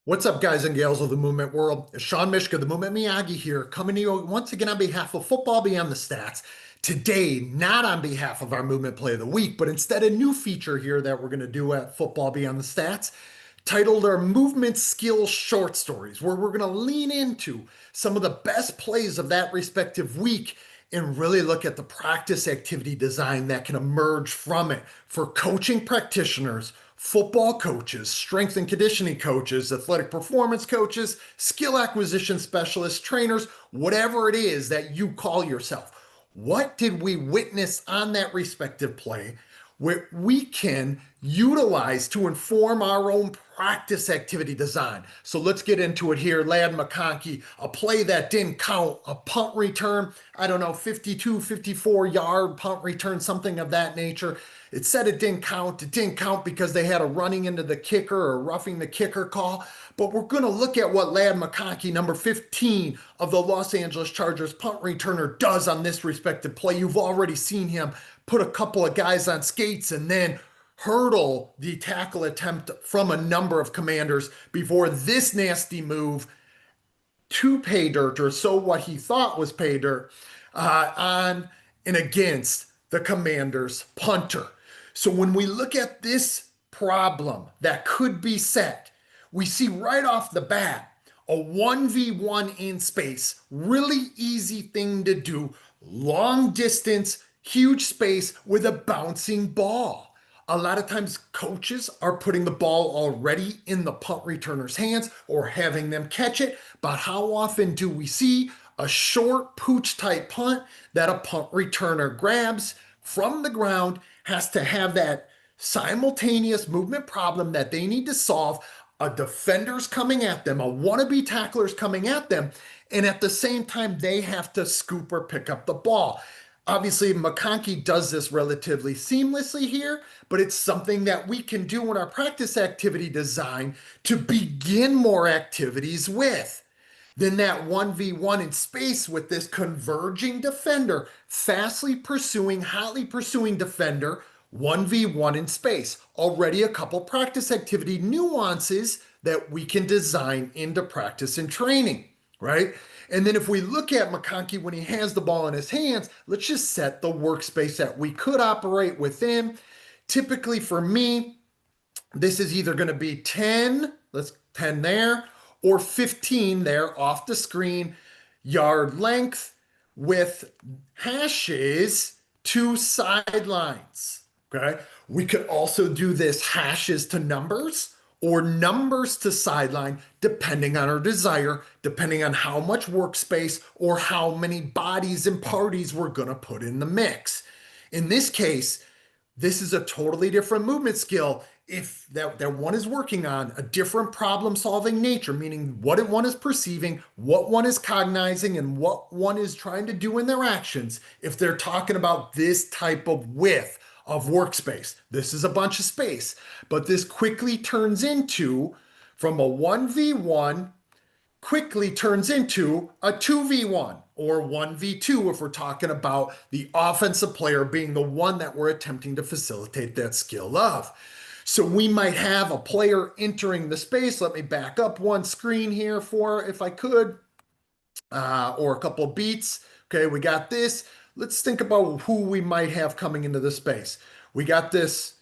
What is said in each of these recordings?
What's up, guys and gals of the movement world? It's Sean Mishka, the Movement Miyagi here, coming to you once again on behalf of Football Beyond the Stats. Today, not on behalf of our movement play of the week, but instead a new feature here that we're going to do at Football Beyond the Stats, titled our Movement Skills Short Stories, where we're going to lean into some of the best plays of that respective week and really look at the practice activity design that can emerge from it for coaching practitioners, football coaches, strength and conditioning coaches, athletic performance coaches, skill acquisition specialists, trainers, whatever it is that you call yourself. What did we witness on that respective play where we can utilize to inform our own practice activity design? So let's get into it here. Lad McConkey, a play that didn't count, a punt return, I don't know, 52, 54-yard punt return, something of that nature. It said it didn't count. It didn't count because they had a running into the kicker or roughing the kicker call. But we're going to look at what Lad McConkey, number 15 of the Los Angeles Chargers punt returner, does on this respective play. You've already seen him put a couple of guys on skates and then hurdle the tackle attempt from a number of commanders before this nasty move to pay dirt, or so what he thought was pay dirt, on and against the commander's punter. So when we look at this problem that could be set, we see right off the bat a 1v1 in space, really easy thing to do, long distance, huge space with a bouncing ball. A lot of times coaches are putting the ball already in the punt returner's hands or having them catch it, but how often do we see a short pooch type punt that a punt returner grabs from the ground, has to have that simultaneous movement problem that they need to solve, a defender's coming at them, a wannabe tackler's coming at them, and at the same time they have to scoop or pick up the ball. Obviously, McConkey does this relatively seamlessly here, but it's something that we can do in our practice activity design to begin more activities with. Then that 1v1 in space with this converging defender, fastly pursuing, hotly pursuing defender, 1v1 in space. Already a couple practice activity nuances that we can design into practice and training, right? And then if we look at McConkey when he has the ball in his hands, let's just set the workspace that we could operate within. Typically for me, this is either going to be 10, let's 10 there, or 15 there off the screen, yard length with hashes to sidelines, okay? We could also do this hashes to numbers or numbers to sideline, depending on our desire, depending on how much workspace or how many bodies and parties we're gonna put in the mix. In this case, this is a totally different movement skill. If that one is working on a different problem solving nature, meaning what one is perceiving, what one is cognizing, and what one is trying to do in their actions. If they're talking about this type of width of workspace, this is a bunch of space, but this quickly turns into, from a 1v1, quickly turns into a 2v1 or 1v2 if we're talking about the offensive player being the one that we're attempting to facilitate that skill of. So we might have a player entering the space. Let me back up one screen here for, if I could, or a couple of beats. Okay, we got this. Let's think about who we might have coming into the space. We got this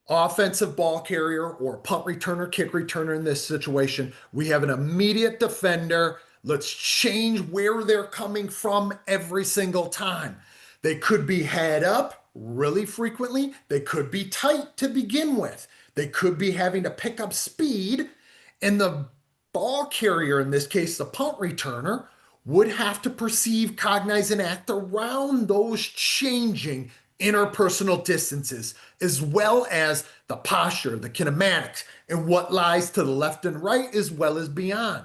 offensive ball carrier or punt returner, kick returner in this situation. We have an immediate defender. Let's change where they're coming from every single time. They could be head up really frequently. They could be tight to begin with. They could be having to pick up speed, and the ball carrier, in this case, the punt returner, would have to perceive, cognize, and act around those changing interpersonal distances, as well as the posture, the kinematics, and what lies to the left and right, as well as beyond.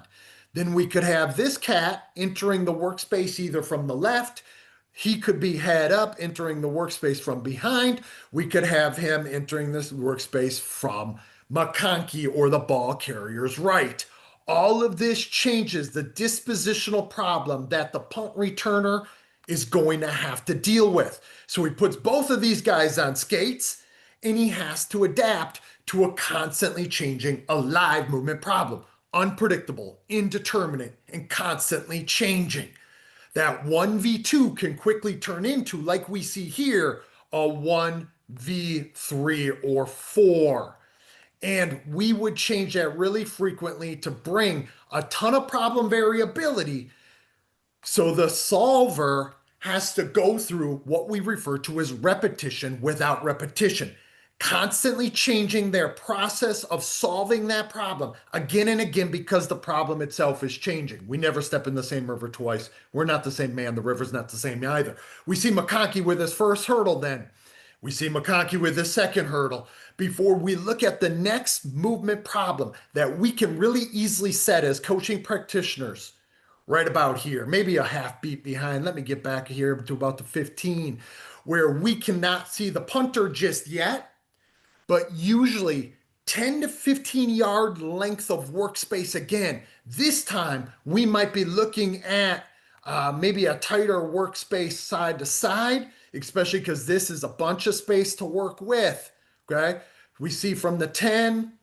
Then we could have this cat entering the workspace either from the left. He could be head up, entering the workspace from behind. We could have him entering this workspace from McConkey or the ball carrier's right. All of this changes the dispositional problem that the punt returner is going to have to deal with. So he puts both of these guys on skates, and he has to adapt to a constantly changing alive movement problem. Unpredictable, indeterminate, and constantly changing. That 1v2 can quickly turn into, like we see here, a 1v3 or 4. And we would change that really frequently to bring a ton of problem variability. So the solver has to go through what we refer to as repetition without repetition, constantly changing their process of solving that problem again and again because the problem itself is changing. We never step in the same river twice. We're not the same man. The river's not the same either. We see McConkey with his first hurdle then. We see McConkey with his second hurdle before we look at the next movement problem that we can really easily set as coaching practitioners right about here, maybe a half beat behind. Let me get back here to about the 15, where we cannot see the punter just yet, but usually 10 to 15 yard length of workspace again. This time we might be looking at maybe a tighter workspace side to side, especially because this is a bunch of space to work with. Okay, we see from the 10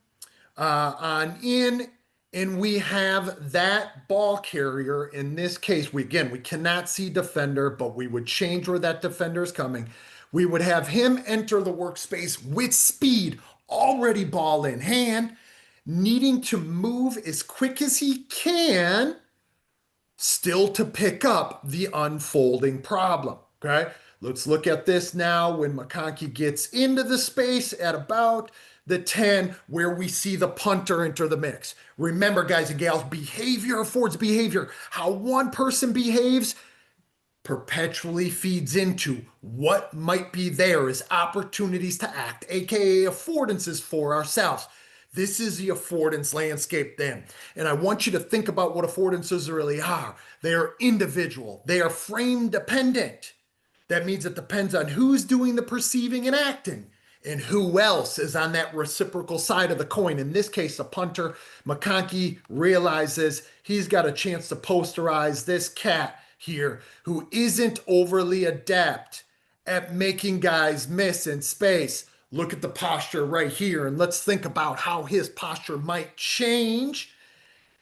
on in, and we have that ball carrier. In this case, we cannot see defender, but we would change where that defender is coming. We would have him enter the workspace with speed, already ball in hand, needing to move as quick as he can, still to pick up the unfolding problem. Okay, let's look at this now when McConkey gets into the space at about the 10, where we see the punter enter the mix. Remember, guys and gals, behavior affords behavior. How one person behaves perpetually feeds into what might be there as opportunities to act, aka affordances for ourselves. This is the affordance landscape then. And I want you to think about what affordances really are. They are individual. They are frame dependent. That means it depends on who's doing the perceiving and acting and who else is on that reciprocal side of the coin. In this case, a punter. McConkey realizes he's got a chance to posterize this cat here who isn't overly adept at making guys miss in space. Look at the posture right here, and let's think about how his posture might change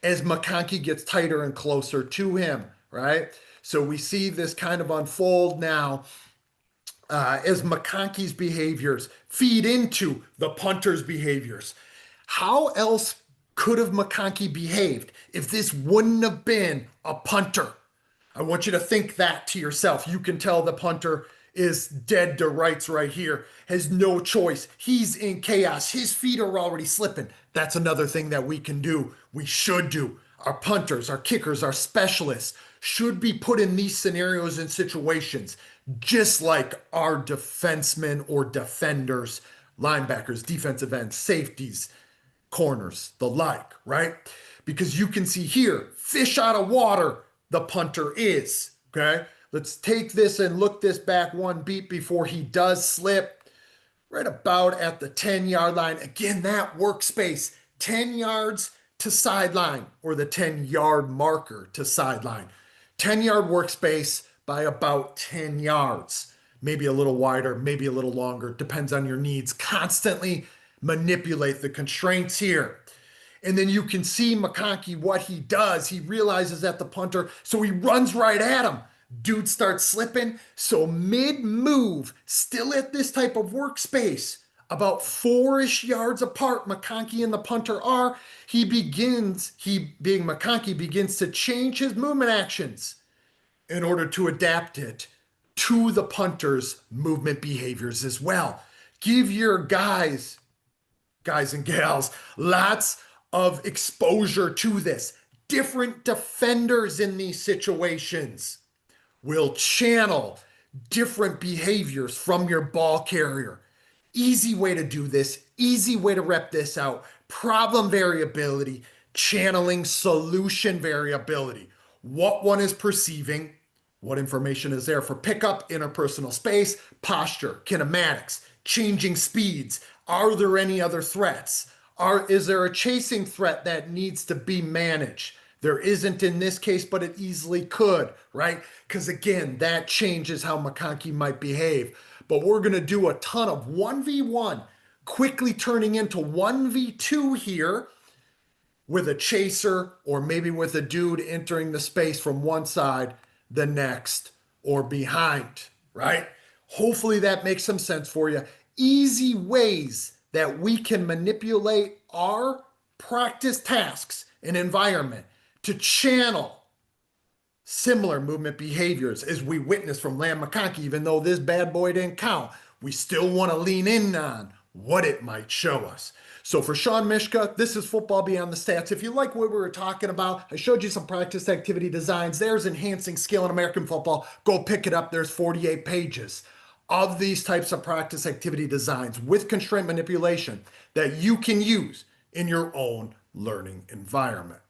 as McConkey gets tighter and closer to him, right? So we see this kind of unfold now as McConkey's behaviors feed into the punter's behaviors. How else could have McConkey behaved if this wouldn't have been a punter? I want you to think that to yourself. You can tell the punter is dead to rights right here, has no choice. He's in chaos. His feet are already slipping. That's another thing that we can do. We should do. Our punters, our kickers, our specialists should be put in these scenarios and situations, just like our defensemen or defenders, linebackers, defensive ends, safeties, corners, the like, right? Because you can see here, fish out of water, the punter is, okay? Let's take this and look this back one beat before he does slip, right about at the 10-yard line. Again, that workspace, 10 yards to sideline, or the 10-yard marker to sideline. 10-yard workspace by about 10 yards, maybe a little wider, maybe a little longer, depends on your needs. Constantly manipulate the constraints here. And then you can see McConkey, what he does. He realizes that the punter, so he runs right at him. Dude starts slipping. So mid-move, still at this type of workspace, about 4-ish yards apart, McConkey and the punter are. He being McConkey, begins to change his movement actions in order to adapt it to the punter's movement behaviors as well. Give your guys and gals, lots of exposure to this. Different defenders in these situations will channel different behaviors from your ball carrier. Easy way to do this, easy way to rep this out. Problem variability, channeling solution variability. What one is perceiving, what information is there for pickup, interpersonal space, posture, kinematics, changing speeds. Are there any other threats? Is there a chasing threat that needs to be managed? There isn't in this case, but it easily could, right? Because again, that changes how McConkey might behave. But we're going to do a ton of 1v1 quickly turning into 1v2 here with a chaser or maybe with a dude entering the space from one side, the next, or behind, right? Hopefully that makes some sense for you. Easy ways that we can manipulate our practice tasks and environment to channel similar movement behaviors as we witnessed from McConkey. Even though this bad boy didn't count, we still want to lean in on what it might show us. So for Sean Mishka, this is Football Beyond the Stats. If you like what we were talking about, I showed you some practice activity designs. There's Enhancing Skill in American Football. Go pick it up. There's 48 pages of these types of practice activity designs with constraint manipulation that you can use in your own learning environment.